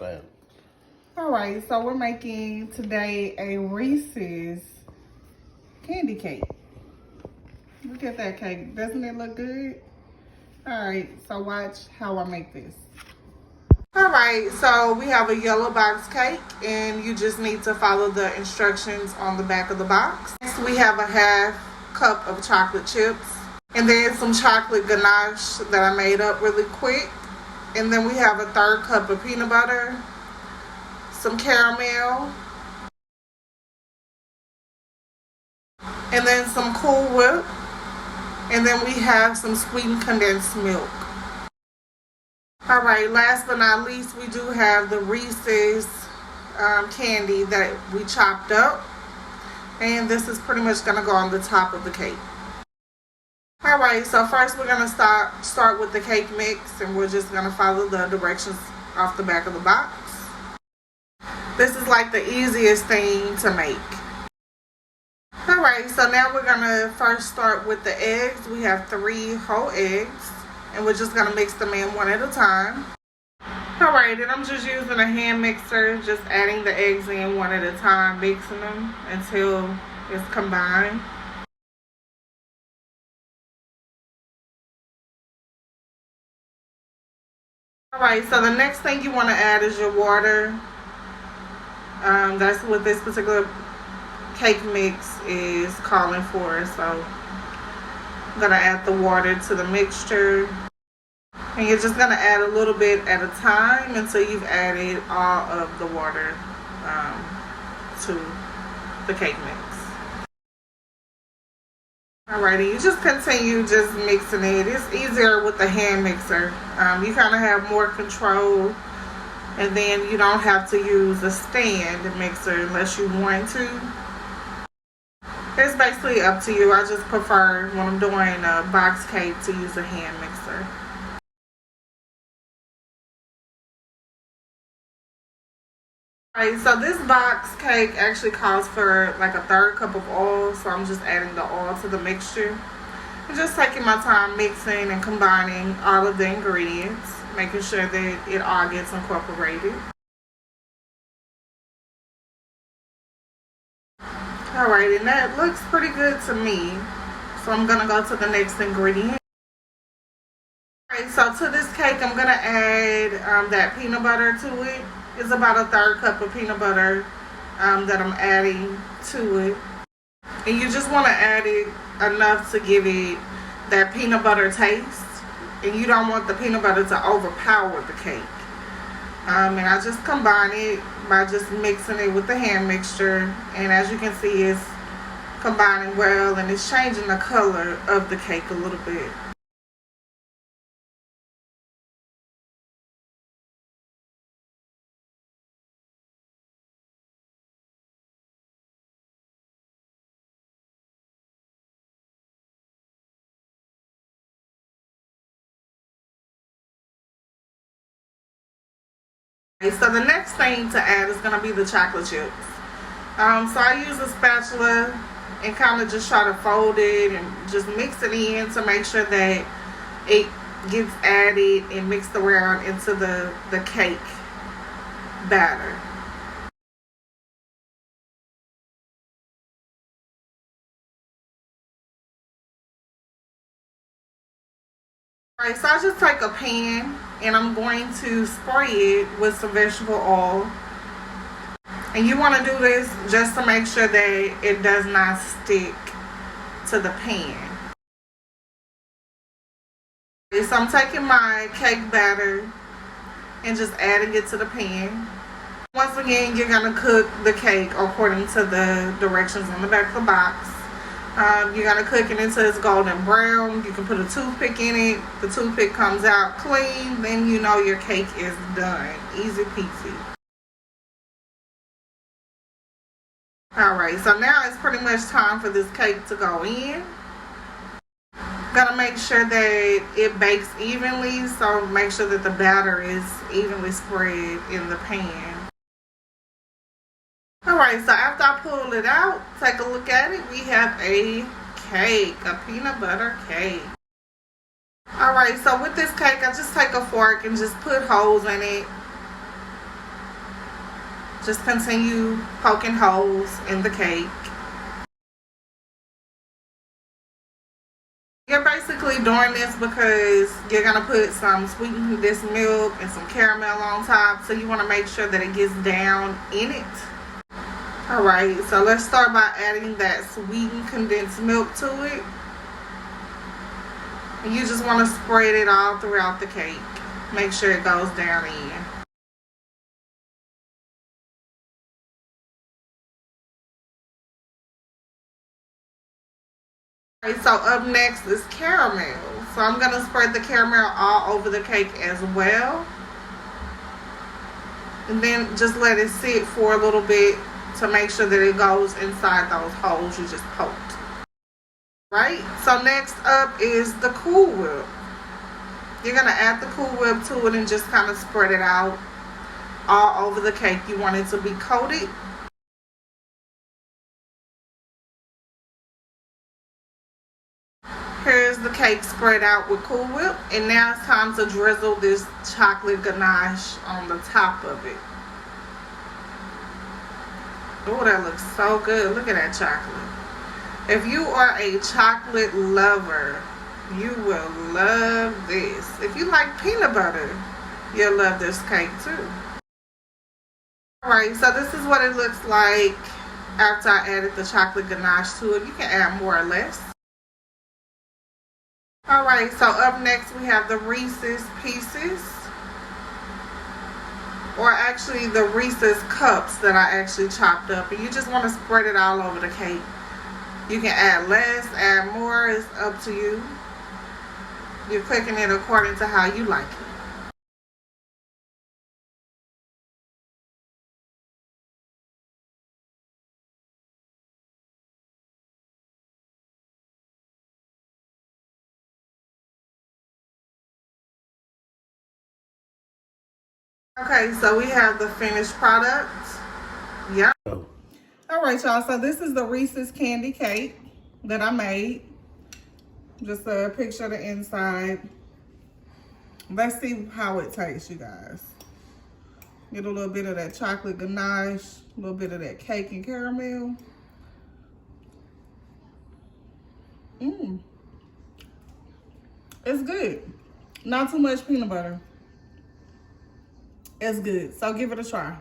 but. Alright, so we're making today a Reese's candy cake. Look at that cake. Doesn't it look good? Alright, so watch how I make this. Alright, so we have a yellow box cake and you just need to follow the instructions on the back of the box. Next we have a half cup of chocolate chips and then some chocolate ganache that I made up really quick. And then we have a third cup of peanut butter, some caramel, and then some Cool Whip, and then we have some sweetened condensed milk. Alright, last but not least, we do have the Reese's candy that we chopped up, and this is pretty much going to go on the top of the cake. Alright, so first we're going to start with the cake mix, and we're just going to follow the directions off the back of the box. This is like the easiest thing to make. Alright, so now we're going to first start with the eggs. We have 3 whole eggs, and we're just going to mix them in one at a time. Alright, and I'm just using a hand mixer, just adding the eggs in one at a time, mixing them until it's combined. Alright, so the next thing you want to add is your water. That's what this particular cake mix is calling for. So I'm going to add the water to the mixture. And you're just going to add a little bit at a time until you've added all of the water to the cake mix. Alrighty, you just continue just mixing it. It's easier with the hand mixer. You kind of have more control. And then you don't have to use a stand mixer unless you want to. It's basically up to you. I just prefer when I'm doing a box cake to use a hand mixer. Alright, so this box cake actually calls for like a 1/3 cup of oil. So I'm just adding the oil to the mixture. I'm just taking my time mixing and combining all of the ingredients, making sure that it all gets incorporated. Alright, and that looks pretty good to me. So I'm going to go to the next ingredient. Alright, so to this cake I'm going to add that peanut butter to it. It's about a 1/3 cup of peanut butter that I'm adding to it. And you just want to add it enough to give it that peanut butter taste. And you don't want the peanut butter to overpower the cake. And I just combine it by just mixing it with the hand mixture. And as you can see, it's combining well and it's changing the color of the cake a little bit. So the next thing to add is going to be the chocolate chips. So I use a spatula and kind of just try to fold it and just mix it in to make sure that it gets added and mixed around into the cake batter. Alright, so I just take a pan and I'm going to spray it with some vegetable oil. And you want to do this just to make sure that it does not stick to the pan. So I'm taking my cake batter and just adding it to the pan. Once again, you're going to cook the cake according to the directions on the back of the box. You're going to cook it until it's golden brown. You can put a toothpick in it. The toothpick comes out clean. Then you know your cake is done. Easy peasy. Alright, so now it's pretty much time for this cake to go in. Gonna make sure that it bakes evenly. So make sure that the batter is evenly spread in the pan. Alright, so after I pull it out, take a look at it. We have a cake, a peanut butter cake. Alright, so with this cake, I just take a fork and just put holes in it. Just continue poking holes in the cake. You're basically doing this because you're going to put some sweetened condensed milk and some caramel on top. So you want to make sure that it gets down in it. Alright, so let's start by adding that sweetened condensed milk to it. And you just want to spread it all throughout the cake. Make sure it goes down in. Alright, so up next is caramel. So I'm going to spread the caramel all over the cake as well. And then just let it sit for a little bit to make sure that it goes inside those holes you just poked. Right? So next up is the Cool Whip. You're going to add the Cool Whip to it and just kind of spread it out all over the cake. You want it to be coated. Here's the cake spread out with Cool Whip. And now it's time to drizzle this chocolate ganache on the top of it. Oh, that looks so good. Look at that chocolate. If you are a chocolate lover, you will love this. If you like peanut butter, you'll love this cake too. Alright, so this is what it looks like after I added the chocolate ganache to it. You can add more or less. Alright, so up next we have the Reese's Pieces. Or actually the Reese's Cups that I actually chopped up. And you just want to spread it all over the cake. You can add less, add more, it's up to you. You're cooking it according to how you like it. Okay, so we have the finished product. Yeah. Alright, y'all, so this is the Reese's candy cake that I made. Just a picture of the inside. Let's see how it tastes, you guys. Get a little bit of that chocolate ganache, a little bit of that cake and caramel. It's good. Not too much peanut butter. It's good. So give it a try.